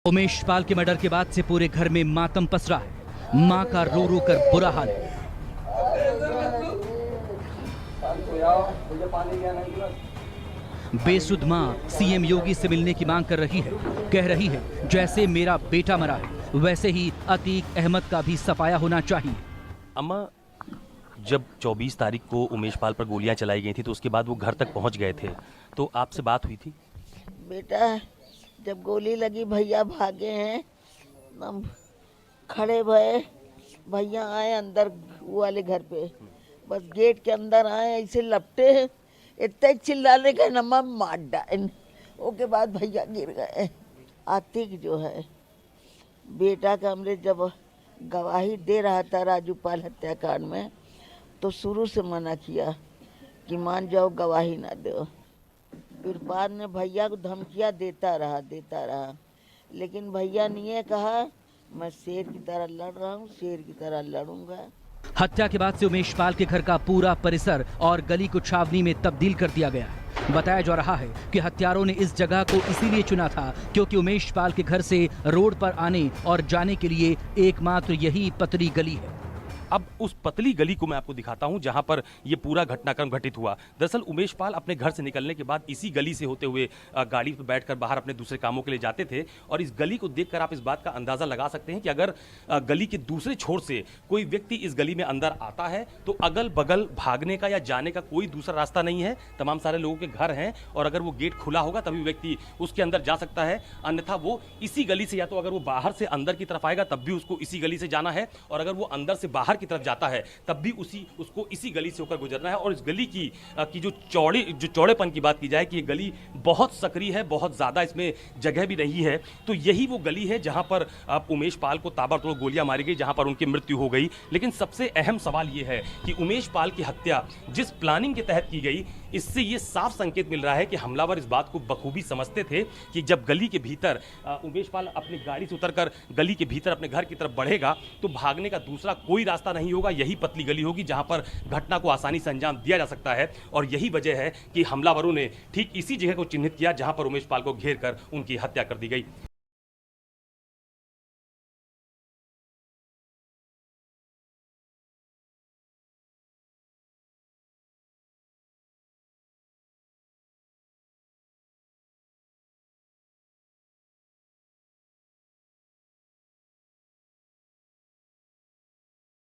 उमेश पाल के मर्डर के बाद से पूरे घर में मातम पसरा है। मां का रो रो कर बुरा हाल है। बेसुध मां सीएम योगी से मिलने की मांग कर रही है। कह रही है जैसे मेरा बेटा मरा है वैसे ही अतीक अहमद का भी सफाया होना चाहिए। अम्मा, जब 24 तारीख को उमेश पाल पर गोलियां चलाई गई थी तो उसके बाद वो घर तक पहुंच गए थे, तो आपसे बात हुई थी? बेटा, जब गोली लगी भैया भागे हैं, हम खड़े भये, भैया आए अंदर वो वाले घर पे, बस गेट के अंदर आए, ऐसे लपटे, इतने चिल्लाने का नम्मा मार डाल, उसके बाद भैया गिर गए। आतिक जो है बेटा का, हमने जब गवाही दे रहा था राजू पाल हत्याकांड में, तो शुरू से मना किया कि मान जाओ, गवाही ना दो। फिर बाद में भैया को धमकियाँ देता रहा, लेकिन भैया ने ये कहा मैं शेर की तरह लड़ रहा हूँ, शेर की तरह लड़ूंगा। हत्या के बाद से उमेश पाल के घर का पूरा परिसर और गली को छावनी में तब्दील कर दिया गया है। बताया जा रहा है कि हत्यारों ने इस जगह को इसीलिए चुना था क्योंकि उमेश पाल के घर से रोड पर आने और जाने के लिए एकमात्र यही पतली गली है। अब उस पतली गली को मैं आपको दिखाता हूं जहां पर यह पूरा घटनाक्रम घटित हुआ। दरअसल उमेश पाल अपने घर से निकलने के बाद इसी गली से होते हुए गाड़ी पर बैठकर बाहर अपने दूसरे कामों के लिए जाते थे, और इस गली को देखकर आप इस बात का अंदाजा लगा सकते हैं कि अगर गली के दूसरे छोर से कोई व्यक्ति इस गली में अंदर आता है तो अगल बगल भागने का या जाने का कोई दूसरा रास्ता नहीं है। तमाम सारे लोगों के घर हैं और अगर वो गेट खुला होगा तभी व्यक्ति उसके अंदर जा सकता है, अन्यथा वो इसी गली से, या तो अगर वो बाहर से अंदर की तरफ आएगा तब भी उसको इसी गली से जाना है, और अगर वो अंदर से बाहर की तरफ जाता है तब भी उसको इसी गली से होकर गुजरना है। और इस गली की जो चौड़ेपन की बात की जाए कि ये गली बहुत सक्रिय है, बहुत ज्यादा इसमें जगह भी नहीं है, तो यही वो गली है जहां पर उमेश पाल को ताबड़तोड़ गोलियां मारी गई, जहां पर उनकी मृत्यु हो गई। लेकिन सबसे अहम सवाल यह है कि उमेश पाल की हत्या जिस प्लानिंग के तहत की गई, इससे यह साफ संकेत मिल रहा है कि हमलावर इस बात को बखूबी समझते थे कि जब गली के भीतर उमेश पाल अपनी गाड़ी से उतरकर गली के भीतर अपने घर की तरफ बढ़ेगा तो भागने का दूसरा कोई रास्ता नहीं होगा, यही पतली गली होगी जहां पर घटना को आसानी से अंजाम दिया जा सकता है। और यही वजह है कि हमलावरों ने ठीक इसी जगह को चिन्हित किया जहां पर उमेश पाल को घेर कर उनकी हत्या कर दी गई।